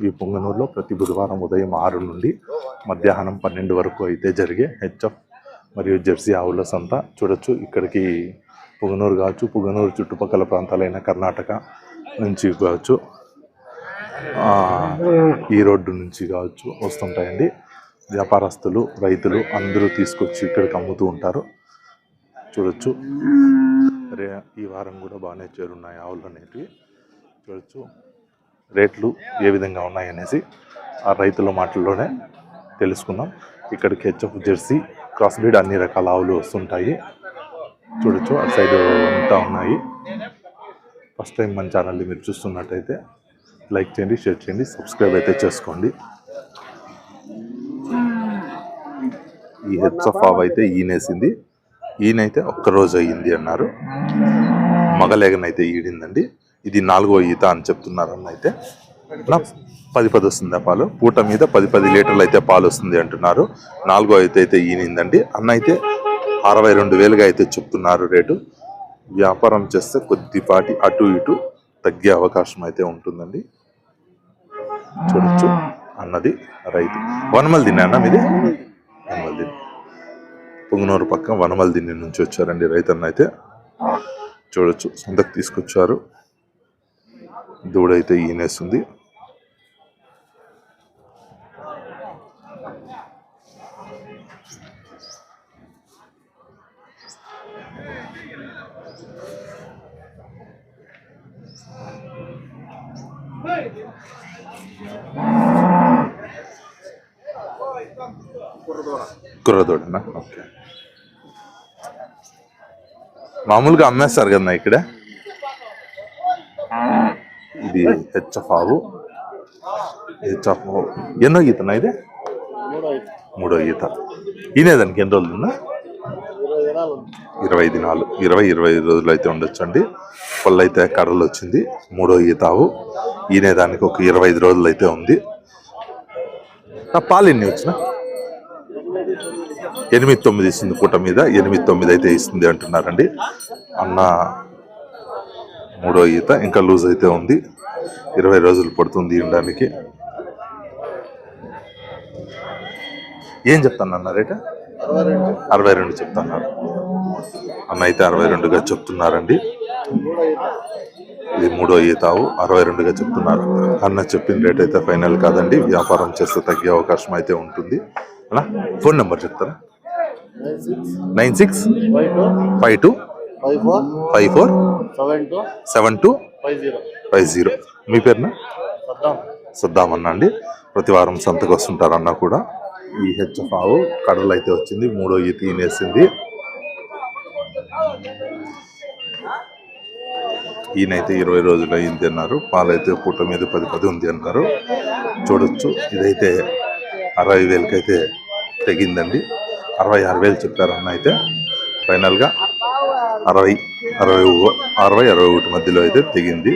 ఈ పొంగనూరులో ప్రతి బుధవారం ఉదయం 6 నుండి మధ్యాహ్నం 12 వరకు అయితే జరిగే హెచ్ఎఫ్ మరియు జెర్సీ ఆవుల సంత చూడొచ్చు. ఇక్కడికి పొంగనూరు కావచ్చు, పొంగనూరు చుట్టుపక్కల ప్రాంతాలైన కర్ణాటక నుంచి కావచ్చు, ఈ రోడ్డు నుంచి కావచ్చు వస్తుంటాయండి. వ్యాపారస్తులు, రైతులు అందరూ తీసుకొచ్చి ఇక్కడికి అమ్ముతూ ఉంటారు. చూడొచ్చు, ఈ వారం కూడా బాగానే చేరున్నాయి ఆవులు అనేటివి. చూడొచ్చు రేట్లు ఏ విధంగా ఉన్నాయనేసి ఆ రైతుల మాటల్లోనే తెలుసుకుందాం. ఇక్కడికి హెచ్ఎఫ్, జెర్సీ, క్రాస్ బ్రీడ్ అన్ని రకాల ఆవులు వస్తుంటాయి. చూడొచ్చు అటు సైడ్ అంతా ఉన్నాయి. ఫస్ట్ టైం మన ఛానల్ని మీరు చూస్తున్నట్టయితే లైక్ చేయండి, షేర్ చేయండి, సబ్స్క్రైబ్ అయితే చేసుకోండి. ఈ హెచ్ఎఫ్ ఆవు అయితే ఈనేసింది. ఈయనైతే ఒక్కరోజు అయ్యింది అన్నారు. మగలేగనైతే ఈడిందండి. ఇది 4వ ఈత అని చెప్తున్నారు. అన్న అయితే 10 వస్తుంది పాలు. పూట మీద 10 లీటర్లు అయితే పాలు వస్తుంది అంటున్నారు. 4వ ఈత అయితే ఈనిందండి. అన్న అయితే 62,000గా అయితే చెప్తున్నారు రేటు. వ్యాపారం చేస్తే కొద్దిపాటి అటు ఇటు తగ్గే అవకాశం అయితే ఉంటుందండి. చూడొచ్చు అన్నది రైతు. వనమల్దిని అన్న మీది? వనమల్దిని, పొంగనూరు పక్క వనమల్దిని నుంచి వచ్చారండి రైతన్న అయితే. చూడొచ్చు సంతకు తీసుకొచ్చారు. దూడైతే ఈనేస్తుంది. కుర్రదోడనా? ఓకే. మామూలుగా అమ్మేస్తారు కదా ఇక్కడ. ఇది హెచ్ఎఫ్ ఆవు. హెచ్ఎఫ్ ఎన్నో ఈతనా ఇది? 3వ ఈత. ఈనేదానికి ఎన్ని రోజులు ఉన్నా? 20 దినాలు, 25 రోజులు అయితే ఉండొచ్చు అండి. పళ్ళు అయితే కర్రలు వచ్చింది. 3వ ఈత ఆవు. ఈనేదానికి ఒక 25 రోజులు అయితే ఉంది. పాలు ఎన్ని వచ్చినా? 8-9 ఇస్తుంది. పూట మీద 8-9 అయితే ఇస్తుంది అంటున్నారండి. అన్న 3వ ఈత ఇంకా లూజ్ అయితే ఉంది. 20 రోజులు పడుతుంది ఇవ్వడానికి. ఏం చెప్తాను అన్న రేట? 62 చెప్తున్నారు. అన్న అయితే 62గా చెప్తున్నారండి. ఇది 3వ ఈతావు 62గా చెప్తున్నారు. అన్న చెప్పిన రేట్ అయితే ఫైనల్ కాదండి. వ్యాపారం చేస్తే తగ్గే అవకాశం అయితే ఉంటుంది. అలా ఫోన్ నెంబర్ చెప్తారా? 9652547250. మీ పేరున? సద్దాం అన్న అండి. ప్రతి వారం సంతకు వస్తుంటారు అన్న కూడా. ఈ హెచ్ఎఫ్ ఆవు కడలు అయితే వచ్చింది. 3వ ఈత ఈనేసింది. ఈయనైతే 20 రోజులు అయింది అన్నారు. పాలైతే పూట మీద 10 ఉంది అన్నారు. చూడొచ్చు ఇదైతే 60,000కి అయితే తెగిందండి. 66,000 చెప్పారు అన్న అయితే. ఫైనల్గా 60-61 మధ్యలో అయితే తెగింది.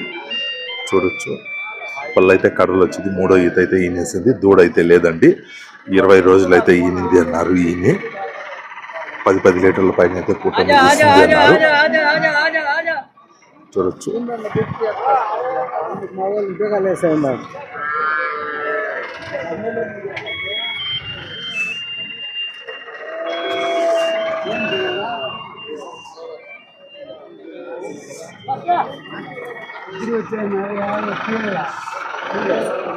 చూడొచ్చు పళ్ళు అయితే కడలు వచ్చింది. 3వ ఈత అయితే ఈనేసింది. దూడైతే లేదండి. 20 రోజులు అయితే ఈనింది అన్నారు. ఈయన 10 లీటర్ల పైన అయితే పూట ఇస్తుంది అన్నారు. చూడొచ్చు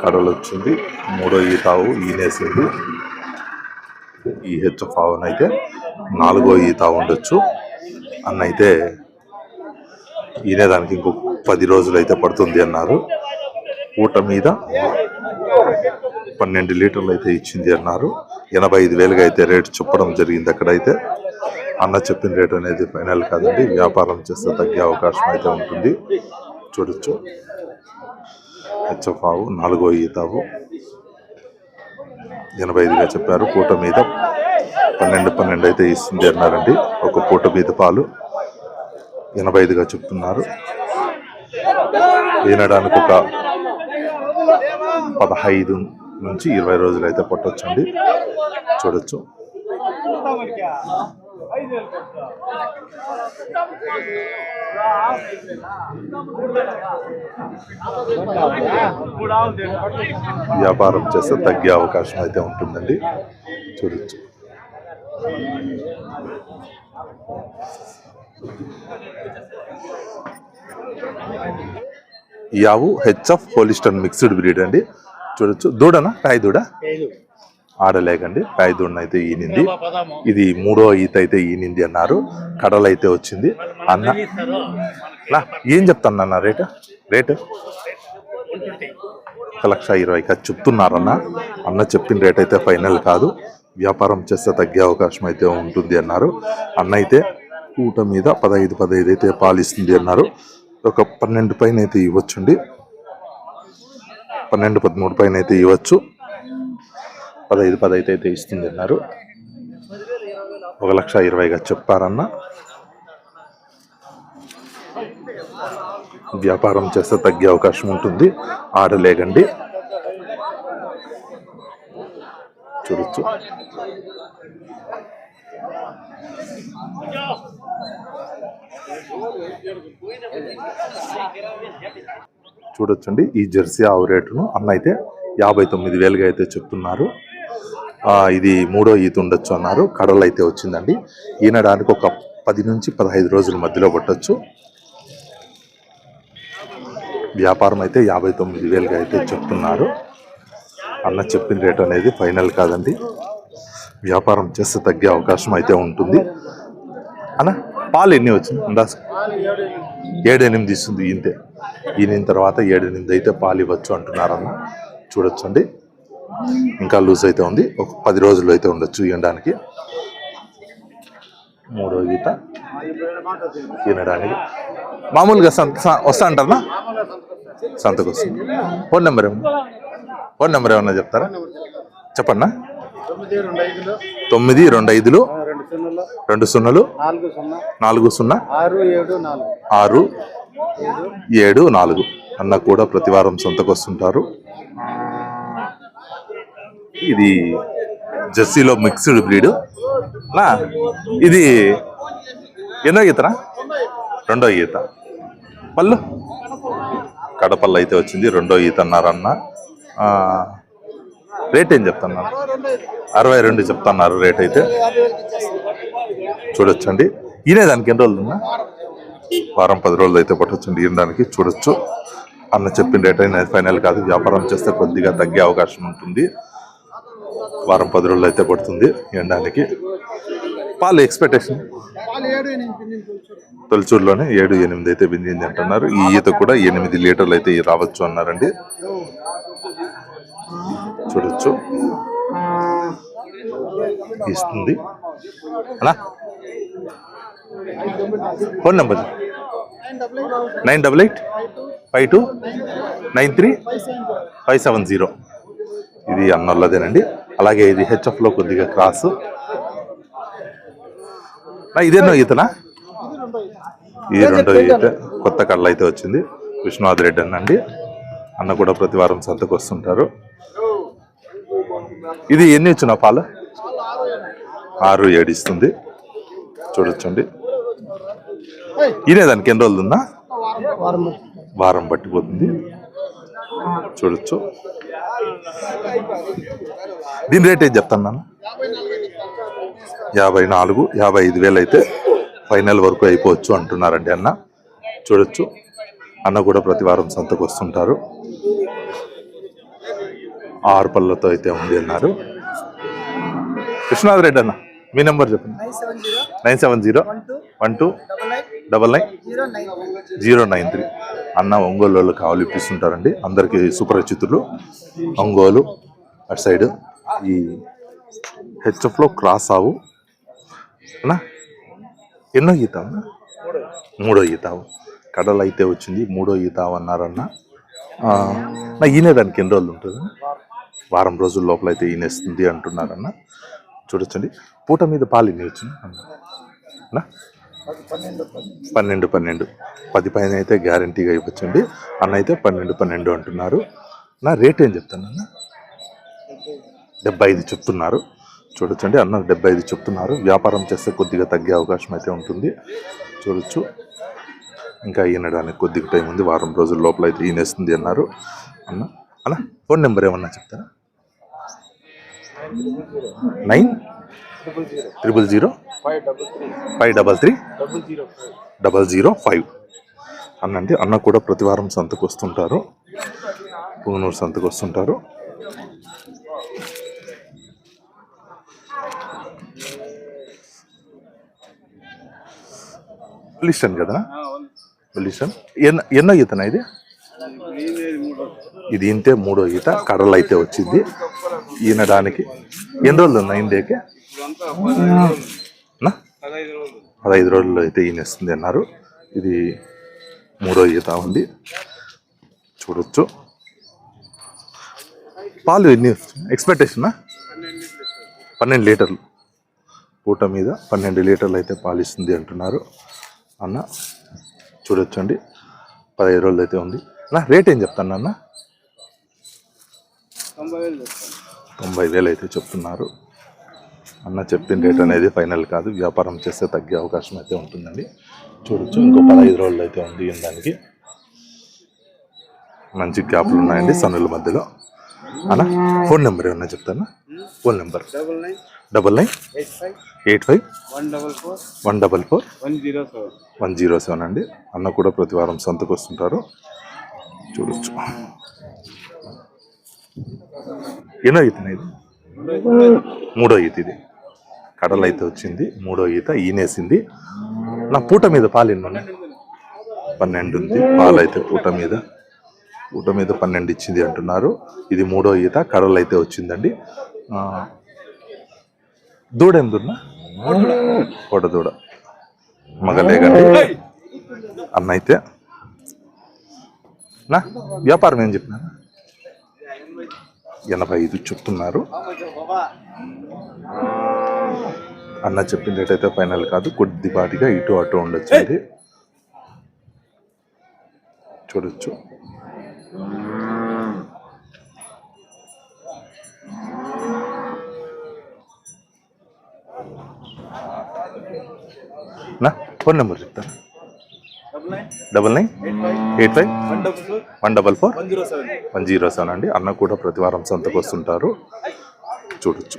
కడలు వచ్చింది. 3వ ఈత ఆవు ఈనేసింది. ఈ హెచ్ఎఫ్ ఆవునైతే 4వ ఈత ఉండొచ్చు. అన్నైతే ఈనేదానికి ఇంకో 10 రోజులు అయితే పడుతుంది అన్నారు. పూట మీద 12 లీటర్లు అయితే ఇచ్చింది అన్నారు. 85,000గా అయితే రేటు చెప్పడం జరిగింది. అక్కడైతే అన్న చెప్పిన రేటు అనేది ఫైనల్ కాదండి. వ్యాపారం చేస్తే తగ్గే అవకాశం అయితే ఉంటుంది. చూడొచ్చు హెచ్ఎఫ్ ఆవు 4వ ఈతావు 85గా చెప్పారు. పూట మీద 12 అయితే ఇస్తుంది అన్నారండి. ఒక పూట మీద పాలు 85గా చెప్తున్నారు. ఈనడానికి ఒక 15 నుంచి 20 రోజులు అయితే పట్టొచ్చండి. చూడొచ్చు వ్యాపారం చేస్తే తగ్గే అవకాశం అయితే ఉంటుందండి. చూడొచ్చు. ఈ ఆవు హెచ్ఎఫ్ హోలిస్టన్ మిక్స్డ్ బ్రీడ్ అండి. చూడొచ్చు. దూడనా? పాయి దూడ ఆడలేకండి. పాయి దూడన అయితే ఈనింది. ఇది 3వ ఈత అయితే ఈనింది అన్నారు. కడలు అయితే వచ్చింది అన్న. ఏం చెప్తాను రేటు? 1,20,000 చెప్తున్నారన్న. అన్న చెప్పిన రేట్ అయితే ఫైనల్ కాదు. వ్యాపారం చేస్తే తగ్గే అవకాశం అయితే ఉంటుంది అన్నారు. అన్న అయితే ఊట మీద 15 అయితే పాలిస్తుంది అన్నారు. ఒక 12 పైన అయితే ఇవ్వచ్చండి. 12-13 పైన అయితే ఇవ్వచ్చు. 15 అయితే ఇస్తుంది అన్నారు. 1,20,000 చెప్పారన్న. వ్యాపారం చేస్తే తగ్గే అవకాశం ఉంటుంది. ఆడలేగండి. చూడొచ్చు. చూడొచ్చండి. ఈ జెర్సీ ఆవు రేటును అన్న అయితే 59,000 అయితే చెప్తున్నారు. ఇది 3వ ఈత ఉండొచ్చు అన్నారు. కడలు అయితే వచ్చిందండి. ఈనడానికి ఒక 10 నుంచి 15 రోజుల మధ్యలో పట్టొచ్చు. వ్యాపారం అయితే 59,000 అయితే చెప్తున్నారు. అన్న చెప్పిన రేట్ అనేది ఫైనల్ కాదండి. వ్యాపారం చేస్తే తగ్గే అవకాశం అయితే ఉంటుంది. అన్న పాలు ఎన్ని వచ్చింది? 7-8 ఇస్తుంది. ఈయన తర్వాత 7-8 అయితే పాలు ఇవ్వచ్చు అంటున్నారన్న. చూడొచ్చండి. ఇంకా లూజ్ అయితే ఉంది. ఒక 10 రోజులు అయితే ఉండొచ్చు ఈనడానికి. 3వ ఈత ఈనడానికి మామూలుగా వస్తా అంటారా? సంతకు వస్తుంది. ఫోన్ నెంబర్ ఏమన్నా చెప్తారా? చెప్పన్నా. 925 20 40 674. అన్న కూడా ప్రతివారం సొంతకు వస్తుంటారు. ఇది జెర్సీలో మిక్స్డ్ బ్రీడ్. ఇది ఎన్నో ఈతనా? 2వ ఈత. పళ్ళు కడపళ్ళు అయితే వచ్చింది. 2వ ఈత అన్నారన్న. రేట్ ఏం చెప్తున్నారు? 62 చెప్తున్నారు రేట్ అయితే. చూడొచ్చండి. ఈనేదానికి ఎన్ని రోజులు ఉన్నా? వారం 10 రోజులు అయితే పట్టొచ్చండి ఈనడానికి. చూడొచ్చు. అన్న చెప్పిన రేట్ అయినా ఫైనల్ కాదు. వ్యాపారం చేస్తే కొద్దిగా తగ్గే అవకాశం ఉంటుంది. వారం 10 రోజులు అయితే పడుతుంది ఈనడానికి. పాలు ఎక్స్పెక్టేషన్ తొలిచూరులోనే 7-8 అయితే బిందింది అంటున్నారు. ఈ ఈత కూడా 8 లీటర్లు అయితే రావచ్చు అన్నారండి. చూడొచ్చు. ఇస్తుంది అలా. Phone number 9885293570. ఇది అన్నోళ్ళదేనండి. అలాగే ఇది హెచ్ఎఫ్లో కొద్దిగా క్రాస్. ఇదేనో ఈతనా? ఈ 2వ ఈత. కొత్త కళ్ళ అయితే వచ్చింది. విష్ణునాథ్ రెడ్డి అన్నండి. అన్న కూడా ప్రతి వారం సంతకు వస్తుంటారు. ఇది ఎన్ని ఇచ్చిన పాలు? 6-7 ఇస్తుంది. చూడొచ్చండి. ఈనేదానికి ఎన్ని రోజులు ఉందా? వారం పట్టిపోతుంది. చూడొచ్చు. దీని రేట్ ఏం చెప్తాను? 54-55,000 అయితే ఫైనల్ వరకు అయిపోవచ్చు అంటున్నారండి అన్న. చూడొచ్చు. అన్న కూడా ప్రతి వారం సంతకు వస్తుంటారు. 6 పళ్ళతో అయితే ఉంది అన్నారు. విశ్వనాథ్ రెడ్డి అన్న, మీ నెంబర్ చెప్పండి. 9701299093. అన్న ఒంగోలు వాళ్ళు కావాలి ఇప్పిస్తుంటారండి. అందరికి సుపరిచితులు. ఒంగోలు అటు సైడ్. ఈ హెచ్ఎఫ్లో క్రాస్ ఆవు అన్నా. ఎన్నో ఈత? 3వ ఈత. కడలు అయితే వచ్చింది. 3వ ఈత అన్నారన్న. ఈనేదానికి ఎన్ని రోజులు ఉంటుంది? వారం రోజుల లోపల అయితే ఈనేస్తుంది అంటున్నారన్న. చూడొచ్చండి. పూట మీద పాలు ఎన్ని వచ్చింది? 12 10 పైన అయితే గ్యారంటీగా ఇవ్వచ్చండి. అన్న అయితే 12 అంటున్నారు. నా రేట్ ఏం చెప్తాను అన్న? 75 చెప్తున్నారు. చూడొచ్చండి, అన్న 75 చెప్తున్నారు. వ్యాపారం చేస్తే కొద్దిగా తగ్గే అవకాశం అయితే ఉంటుంది. చూడొచ్చు, ఇంకా ఈనడానికి కొద్దిగా టైం ఉంది. వారం రోజుల లోపల అయితే ఈనేస్తుంది అన్నారు. అన్న అన్న ఫోన్ నెంబర్ ఏమన్నా చెప్తారా? 9000 533 005 అన్న. అంటే అన్న కూడా ప్రతి వారం సంతకు వస్తుంటారు, పుంగనూరు సంతకు వస్తుంటారు. లిస్టన్ కదా, లిస్టన్ ఎన్నో ఈతనా ఇది? ఇది ఇంతే 3వ ఈత. కడలు అయితే వచ్చింది ఈనడానికి. ఎన్ని రోజులు ఉన్నాయి ఇందేకి? 15 రోజుల్లో అయితే ఈనేస్తుంది అన్నారు. ఇది 3వ ఈత ఉంది. చూడొచ్చు, పాలు ఎన్ని ఎక్స్పెక్టేషనా? 12 లీటర్లు పూట మీద 12 లీటర్లు అయితే పాలు ఇస్తుంది అంటున్నారు అన్న. చూడొచ్చు అండి, 15 రోజులు అయితే ఉంది. అన్న రేట్ ఏం చెప్తాను అన్న? 90,000 అయితే చెప్తున్నారు అన్న. చెప్పిన రేట్ అనేది ఫైనల్ కాదు, వ్యాపారం చేస్తే తగ్గే అవకాశం అయితే ఉంటుందండి. చూడొచ్చు, ఇంకో 15 రోజులు అయితే ఉంది దానికి. మంచి గ్యాప్లు ఉన్నాయండి సన్నుల మధ్యలో. అన్న ఫోన్ నెంబర్ ఏమన్నా చెప్తానా? ఫోన్ నెంబర్ 9985144107 అండి. అన్న కూడా ప్రతి వారం సంతకు వస్తుంటారు. చూడొచ్చు, ఎన్నో ఈతన ఇది? 3వ ఈత. ఇది కడలు అయితే వచ్చింది, 3వ ఈత ఈనేసింది. నా పూట మీద పాలు ఎన్ని ఉన్నాయి? 12 ఉంది. పాలు అయితే పూట మీద 12 ఇచ్చింది అంటున్నారు. ఇది 3వ ఈత. కడలు అయితే వచ్చిందండి. దూడ ఏం దూడనా? కోట దూడ, మగలేగండి అన్న. అయితే నా వ్యాపారం ఏం చెప్పినా? 85 చెప్తున్నారు అన్న. చెప్పిన రేట్ అయితే ఫైనల్ కాదు, కొద్దిపాటిగా ఇటు అటు ఉండొచ్చు అండి. చూడొచ్చు, నా ఫోన్ నెంబర్ చెప్తాను. 9985144107 అండి. అన్న కూడా ప్రతి వారం సంతకు వస్తుంటారు. చూడొచ్చు,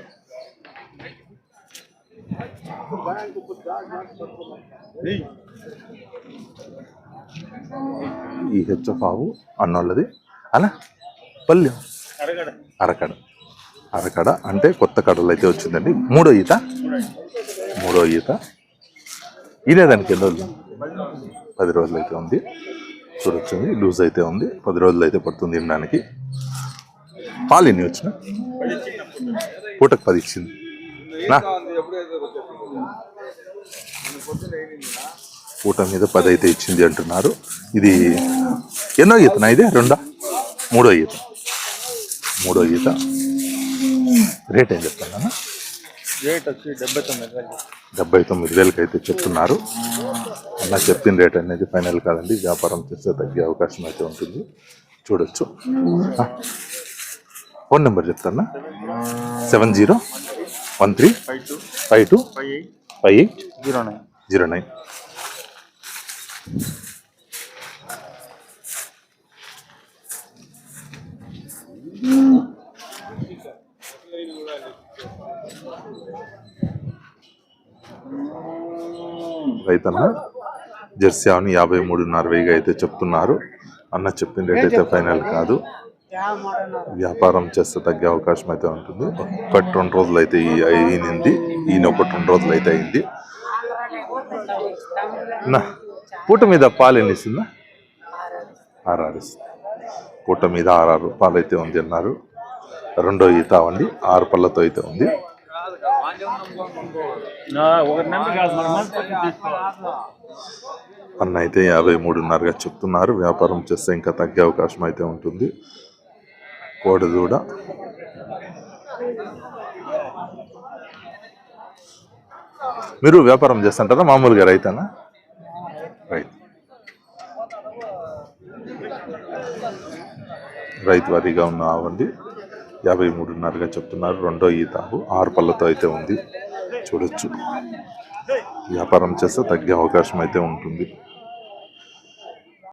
ఈ హెచ్ఎఫ్ ఆవు అన్నోళ్ళది అలా పల్లెం అరకడ అంటే కొత్త కడలు అయితే వచ్చిందండి. 3వ ఈత. ఇదేదానికి ఎన్ని రోజులు? 10 రోజులు అయితే ఉంది. చూడొచ్చండి, లూజ్ అయితే ఉంది. 10 రోజులు అయితే పడుతుంది తినడానికి. పాలు ఎన్ని వచ్చిన? పూటకు 10 ఇచ్చింది నా. పూట మీద 10 అయితే ఇచ్చింది అంటున్నారు. ఇది ఎన్నో ఈతనా? ఇది 2వ 3వ ఈత. రేట్ ఏం చెప్తాను? రేట్ వచ్చి 79,000 అయితే చెప్తున్నారు అన్న. చెప్పిన రేట్ అనేది ఫైనల్ కాదండి, వ్యాపారం చేస్తే తగ్గే అవకాశం అయితే ఉంటుంది. చూడొచ్చు, ఫోన్ నెంబర్ చెప్తానా? 7013525809. రైతన్న జెర్సీ ఆవుని 53.5 అయితే చెప్తున్నారు అన్న. చెప్పిన రేట్ అయితే ఫైనల్ కాదు, వ్యాపారం చేస్తే తగ్గే అవకాశం అయితే ఉంటుంది. 2 రోజులు అయితే ఈయన ఒక 2 రోజులు అయితే అయింది. నా పూట మీద పాలు ఎన్ని ఇస్తుందా? 6 ఇస్తుంది. పూట మీద 6 పాలు అయితే ఉంది అన్నారు. 2వ ఈత అవండి, 6 పళ్ళతో అయితే ఉంది. అన్న అయితే 53.5గా చెప్తున్నారు. వ్యాపారం చేస్తే ఇంకా తగ్గే అవకాశం అయితే ఉంటుంది. కోడదూడ మీరు వ్యాపారం చేస్తుంటారా? మామూలుగా రైతనా? రైతు వారీగా ఉన్న ఆవండి. 53.5గా చెప్తున్నారు. రెండో ఈత 6 పళ్ళతో అయితే ఉంది. చూడొచ్చు, వ్యాపారం చేస్తే తగ్గే అవకాశం అయితే ఉంటుంది.